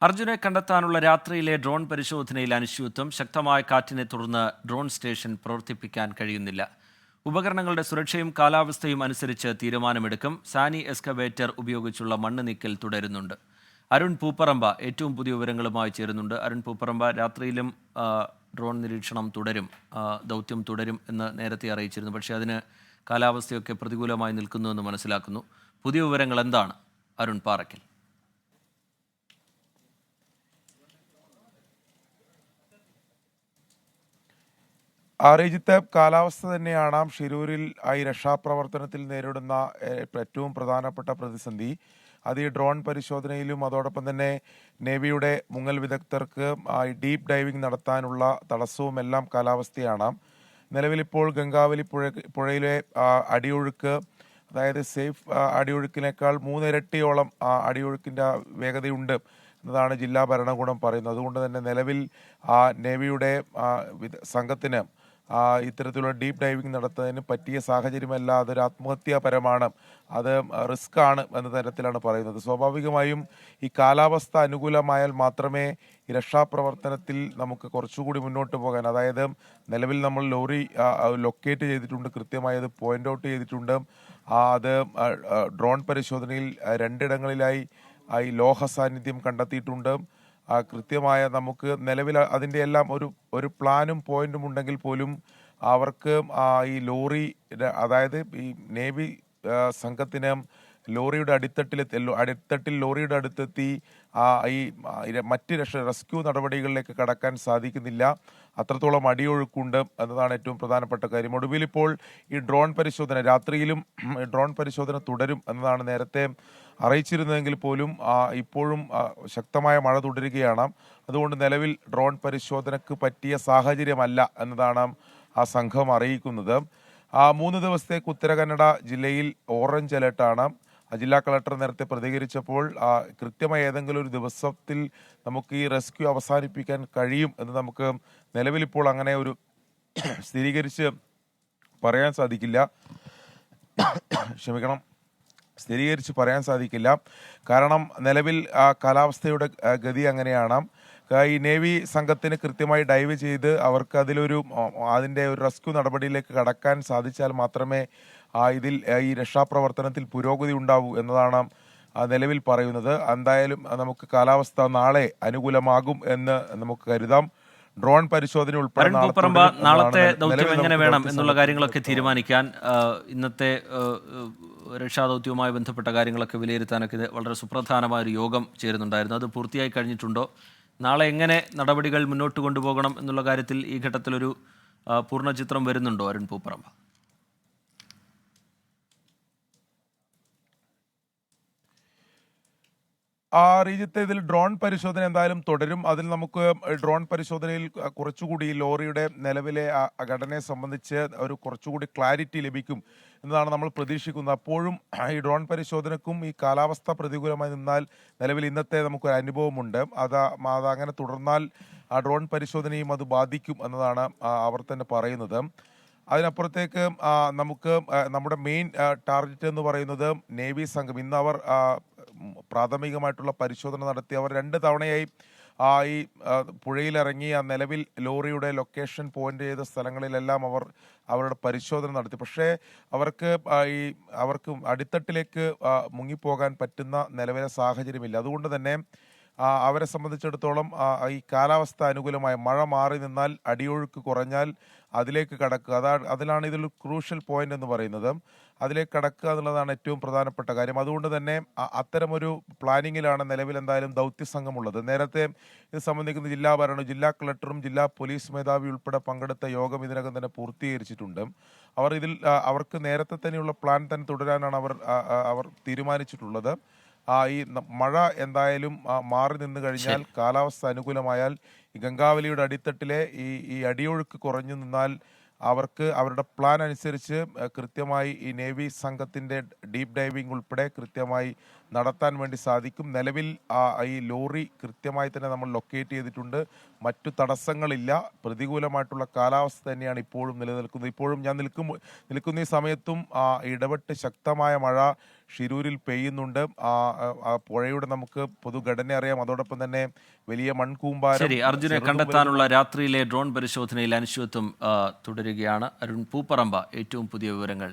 അർജുനെ കണ്ടെത്താനുള്ള രാത്രിയിലെ ഡ്രോൺ പരിശോധനയിൽ അനിശ്ചിതത്വം. ശക്തമായ കാറ്റിനെ തുടർന്ന് ഡ്രോൺ സ്റ്റേഷൻ പ്രവർത്തിപ്പിക്കാൻ കഴിയുന്നില്ല. ഉപകരണങ്ങളുടെ സുരക്ഷയും കാലാവസ്ഥയും അനുസരിച്ച് തീരുമാനമെടുക്കും. സാനി എക്സ്കവേറ്റർ ഉപയോഗിച്ചുള്ള മണ്ണ് നീക്കൽ തുടരുന്നുണ്ട്. അരുൺ പൂപ്പറമ്പ ഏറ്റവും പുതിയ വിവരങ്ങളുമായി ചേരുന്നുണ്ട്. അരുൺ പൂപ്പറമ്പ, രാത്രിയിലും ഡ്രോൺ നിരീക്ഷണം തുടരും, ദൗത്യം തുടരും എന്ന് നേരത്തെ അറിയിച്ചിരുന്നു. പക്ഷേ അതിന് കാലാവസ്ഥയൊക്കെ പ്രതികൂലമായി നിൽക്കുന്നുവെന്ന് മനസ്സിലാക്കുന്നു. പുതിയ വിവരങ്ങൾ എന്താണ് അരുൺ പാറയ്ക്കൽ? രാജ്യത്തെ കാലാവസ്ഥ തന്നെയാണ് ഷിരൂരിൽ ഈ രക്ഷാപ്രവർത്തനത്തിൽ നേരിടുന്ന ഏറ്റവും പ്രധാനപ്പെട്ട പ്രതിസന്ധി. അത് ഈ ഡ്രോൺ പരിശോധനയിലും അതോടൊപ്പം തന്നെ നേവിയുടെ മുങ്ങൽ വിദഗ്ധർക്ക് ഡീപ്പ് ഡൈവിംഗ് നടത്താനുള്ള തടസ്സവും എല്ലാം കാലാവസ്ഥയാണ്. നിലവിലിപ്പോൾ ഗംഗാവലി പുഴയിലെ അടിയൊഴുക്ക്, അതായത് സേഫ് അടിയൊഴുക്കിനേക്കാൾ 3 ഇരട്ടിയോളം അടിയൊഴുക്കിൻ്റെ വേഗതയുണ്ട് എന്നതാണ് ജില്ലാ ഭരണകൂടം പറയുന്നത്. അതുകൊണ്ട് തന്നെ നിലവിൽ നേവിയുടെ സംഘത്തിന് ഇത്തരത്തിലുള്ള ഡീപ്പ് ഡൈവിംഗ് നടത്തുന്നതിന് പറ്റിയ സാഹചര്യമല്ല. അതൊരു ആത്മഹത്യാപരമാണ്, അത് റിസ്ക് ആണ് എന്ന തരത്തിലാണ് പറയുന്നത്. സ്വാഭാവികമായും ഈ കാലാവസ്ഥ അനുകൂലമായാൽ മാത്രമേ ഈ രക്ഷാപ്രവർത്തനത്തിൽ നമുക്ക് കുറച്ചുകൂടി മുന്നോട്ട് പോകാൻ, അതായത് നിലവിൽ നമ്മൾ ലോറി ലൊക്കേറ്റ് ചെയ്തിട്ടുണ്ട്, കൃത്യമായി അത് പോയിന്റ് ഔട്ട് ചെയ്തിട്ടുണ്ട്. അത് ഡ്രോൺ പരിശോധനയിൽ 2 ഇടങ്ങളിലായി ഈ ലോഹ സാന്നിധ്യം കണ്ടെത്തിയിട്ടുണ്ട്. കൃത്യമായ നമുക്ക് നിലവിൽ അതിൻ്റെ എല്ലാം ഒരു പ്ലാനും പോയിന്റും ഉണ്ടെങ്കിൽ പോലും അവർക്ക് ഈ ലോറി, അതായത് ഈ നേവി സംഘത്തിന് ലോറിയുടെ അടിത്തട്ടിൽ ലോറിയുടെ അടുത്തെത്തി ഈ മറ്റ് റെസ്ക്യൂ നടപടികളിലേക്ക് കടക്കാൻ സാധിക്കുന്നില്ല. അത്രത്തോളം അടിയൊഴുക്കുണ്ട് എന്നതാണ് ഏറ്റവും പ്രധാനപ്പെട്ട കാര്യം. ഒടുവിൽ ഇപ്പോൾ ഈ ഡ്രോൺ പരിശോധന രാത്രിയിലും ഡ്രോൺ പരിശോധന തുടരും എന്നതാണ് നേരത്തെ അറിയിച്ചിരുന്നതെങ്കിൽ പോലും ഇപ്പോഴും ശക്തമായ മഴ തുടരുകയാണ്. അതുകൊണ്ട് നിലവിൽ ഡ്രോൺ പരിശോധനയ്ക്ക് പറ്റിയ സാഹചര്യമല്ല എന്നതാണ് ആ സംഘം അറിയിക്കുന്നത്. 3 ദിവസത്തേക്ക് ഉത്തര കന്നഡ ജില്ലയിൽ ഓറഞ്ച് അലേർട്ടാണ്. ജില്ലാ കളക്ടർ നേരത്തെ പ്രതികരിച്ചപ്പോൾ കൃത്യമായ ഏതെങ്കിലും ഒരു ദിവസത്തിൽ നമുക്ക് ഈ റെസ്ക്യൂ അവസാനിപ്പിക്കാൻ കഴിയും എന്ന് നമുക്ക് നിലവിലിപ്പോൾ അങ്ങനെ ഒരു സ്ഥിരീകരിച്ച് പറയാൻ സാധിക്കില്ല. ക്ഷമിക്കണം, സ്ഥിരീകരിച്ച് പറയാൻ സാധിക്കില്ല. കാരണം നിലവിൽ കാലാവസ്ഥയുടെ ഗതി അങ്ങനെയാണ്. ഈ നേവി സംഘത്തിന് കൃത്യമായി ഡൈവ് ചെയ്ത് അവർക്ക് അതിൻ്റെ ഒരു റെസ്ക്യൂ നടപടിയിലേക്ക് കടക്കാൻ സാധിച്ചാൽ മാത്രമേ ഇതിൽ ഈ രക്ഷാപ്രവർത്തനത്തിൽ പുരോഗതി ഉണ്ടാവൂ എന്നതാണ് നിലവിൽ പറയുന്നത്. എന്തായാലും നമുക്ക് കാലാവസ്ഥ നാളെ അനുകൂലമാകും എന്ന് നമുക്ക് കരുതാം. ഡ്രോൺ പരിശോധന ഉൾപ്പെടെ നാളത്തെ ദൗത്യം എങ്ങനെ വേണം എന്നുള്ള കാര്യങ്ങളൊക്കെ തീരുമാനിക്കാൻ, ഇന്നത്തെ രക്ഷാദൗത്യവുമായി ബന്ധപ്പെട്ട കാര്യങ്ങളൊക്കെ വിലയിരുത്താനൊക്കെ വളരെ സുപ്രധാനമായ ഒരു യോഗം ചേരുന്നുണ്ടായിരുന്നു. അത് പൂർത്തിയായി കഴിഞ്ഞിട്ടുണ്ടോ? നാളെ എങ്ങനെ നടപടികൾ മുന്നോട്ട് കൊണ്ടുപോകണം എന്നുള്ള കാര്യത്തിൽ ഈ ഘട്ടത്തിലൊരു പൂർണ്ണ ചിത്രം വരുന്നുണ്ടോ അരുൺ പൂപ്പറമ്പ? റീജിയത്തെ ഇതിൽ ഡ്രോൺ പരിശോധന എന്തായാലും തുടരും. അതിൽ നമുക്ക് ഡ്രോൺ പരിശോധനയിൽ കുറച്ചുകൂടി ലോറിയുടെ നിലവിലെ ഘടനയെ സംബന്ധിച്ച് കുറച്ചുകൂടി ക്ലാരിറ്റി ലഭിക്കും എന്നതാണ് നമ്മൾ പ്രതീക്ഷിക്കുന്നത്. അപ്പോഴും ഈ ഡ്രോൺ പരിശോധനക്കും ഈ കാലാവസ്ഥ പ്രതികൂലമായി നിന്നാൽ നിലവിൽ ഇന്നത്തെ നമുക്കൊരു അനുഭവമുണ്ട്. അതങ്ങനെ തുടർന്നാൽ ഡ്രോൺ പരിശോധനയും അത് ബാധിക്കും എന്നതാണ് അവർ തന്നെ പറയുന്നത്. അതിനപ്പുറത്തേക്ക് നമുക്ക് നമ്മുടെ മെയിൻ ടാർഗറ്റ് എന്ന് പറയുന്നത് നേവി സംഘം. ഇന്ന് അവർ പ്രാഥമികമായിട്ടുള്ള പരിശോധന നടത്തി. അവർ 2 തവണയായി ഈ പുഴയിലിറങ്ങി നിലവിൽ ലോറിയുടെ ലൊക്കേഷൻ പോയിന്റ് ചെയ്ത സ്ഥലങ്ങളിലെല്ലാം അവരുടെ പരിശോധന നടത്തി. പക്ഷേ അവർക്ക് അടിത്തട്ടിലേക്ക് മുങ്ങിപ്പോകാൻ പറ്റുന്ന നിലവിലെ സാഹചര്യമില്ല. അതുകൊണ്ട് തന്നെ അവരെ സംബന്ധിച്ചിടത്തോളം ഈ കാലാവസ്ഥ അനുകൂലമായ മഴ മാറി നിന്നാൽ, അടിയൊഴുക്ക് കുറഞ്ഞാൽ അതിലേക്ക് കടക്കുക, അതിലാണ് ഇതിൽ ക്രൂഷ്യൽ പോയിന്റ് എന്ന് പറയുന്നത്. അതിലേക്ക് കടക്കുക എന്നുള്ളതാണ് ഏറ്റവും പ്രധാനപ്പെട്ട കാര്യം. അതുകൊണ്ട് തന്നെ അത്തരമൊരു പ്ലാനിങ്ങിലാണ് നിലവിൽ എന്തായാലും ദൗത്യസംഘമുള്ളത്. നേരത്തെ ഇത് സംബന്ധിക്കുന്ന ജില്ലാ കളക്ടറും ജില്ലാ പോലീസ് മേധാവി ഉൾപ്പെടെ പങ്കെടുത്ത യോഗം ഇതിനകം തന്നെ പൂർത്തീകരിച്ചിട്ടുണ്ട്. അവർക്ക് നേരത്തെ തന്നെയുള്ള പ്ലാൻ തന്നെ തുടരാനാണ് അവർ തീരുമാനിച്ചിട്ടുള്ളത്. ഈ മഴ എന്തായാലും മാറി നിന്ന് കഴിഞ്ഞാൽ, കാലാവസ്ഥ അനുകൂലമായാൽ, ഈ ഗംഗാവലിയുടെ അടിത്തട്ടിലെ ഈ അടിയൊഴുക്ക് കുറഞ്ഞു നിന്നാൽ അവരുടെ പ്ലാൻ അനുസരിച്ച് കൃത്യമായി ഈ നേവി സംഘത്തിന്റെ ഡീപ്പ് ഡൈവിംഗ് ഉൾപ്പെടെ കൃത്യമായി നടത്താൻ വേണ്ടി സാധിക്കും. നിലവിൽ ഈ ലോറി കൃത്യമായി തന്നെ നമ്മൾ ലൊക്കേറ്റ് ചെയ്തിട്ടുണ്ട്. മറ്റു തടസ്സങ്ങളില്ല. പ്രതികൂലമായിട്ടുള്ള കാലാവസ്ഥ തന്നെയാണ് ഇപ്പോഴും നിലനിൽക്കുന്നത്. ഇപ്പോഴും ഞാൻ നിൽക്കുന്ന ഈ സമയത്തും ഇടപെട്ട് ശക്തമായ മഴ ഷിരൂരിൽ പെയ്യുന്നുണ്ട്. പുഴയുടെ നമുക്ക് പൊതുഘടന അറിയാം. അതോടൊപ്പം തന്നെ വലിയ മൺകൂമ്പാരം. ശരി, അർജുനെ കണ്ടെത്താനുള്ള രാത്രിയിലെ ഡ്രോൺ പരിശോധനയിൽ അനിശ്ചിതത്വം തുടരുകയാണ്. അരുൺ പൂപ്പറമ്പ ഏറ്റവും പുതിയ വിവരങ്ങൾ